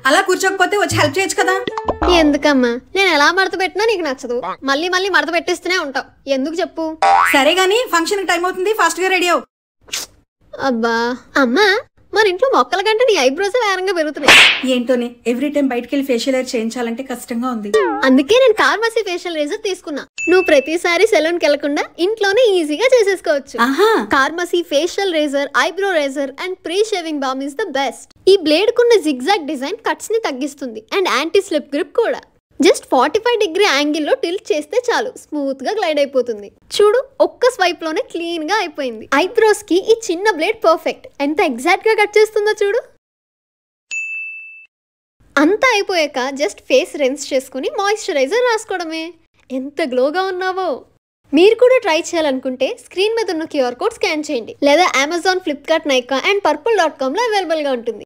అలా కూర్చోకపోతే వచ్చి హెల్ప్ చేయొచ్చు కదా. ఎందుకమ్మా, నేను ఎలా మడత పెట్టినా నీకు నచ్చదు. మళ్ళీ మళ్ళీ మడత పెట్టిస్తూనే ఉంటావు. ఎందుకు చెప్పు? సరే గానీ ఫంక్షన్ టైం అవుతుంది, ఫాస్ట్ గా రెడీ అవ్వు. అబ్బా అమ్మా, మన ఇంట్లో మొక్కల కంటే నీ ఐబ్రోస్ వేరంగా పెరుగుతున్నాయి. ఏంటోనే ఎవ్రీ టైం బయటకు వెళ్ళి ఫేషియల్ హెయిర్ చేయించాలంటే కష్టంగా ఉంది. అందుకే నేను కార్మసీ ఫేషియల్ రేజర్ తీసుకున్నా. నువ్వు ప్రతిసారి సెలూన్ కి వెళ్లకుండా ఇంట్లోనే ఈజీగా చేసేసుకోవచ్చు. Carmesi facial razor, eyebrow razor and pre shaving balm is the best. ఈ బ్లేడ్ కున్న జిగ్జాగ్ డిజైన్ కట్స్ ని తగ్గిస్తుంది అండ్ యాంటీ స్లిప్ గ్రిప్ కూడా. జస్ట్ 45 డిగ్రీ యాంగిల్లో టిల్ట్ చేస్తే చాలు, స్మూత్ గా గ్లైడ్ అయిపోతుంది. చూడు, ఒక్క స్వైప్ లోనే క్లీన్ గా అయిపోయింది. ఐబ్రోస్ కి ఈ చిన్న బ్లేడ్ పర్ఫెక్ట్. ఎంత ఎగ్జాక్ట్ గా కట్ చేస్తుందో చూడు. అంతా అయిపోయాక జస్ట్ ఫేస్ రెన్స్ చేసుకుని మాయిశ్చరైజర్ రాసుకోవడమే. ఎంత గ్లోగా ఉన్నావో. మీరు కూడా ట్రై చేయాలనుకుంటే స్క్రీన్ మీద ఉన్న QR కోడ్ స్కాన్ చేయండి, లేదా Amazon, Flipkart, Nykaa and Purple.com లో అవైలబుల్ గా ఉంటుంది.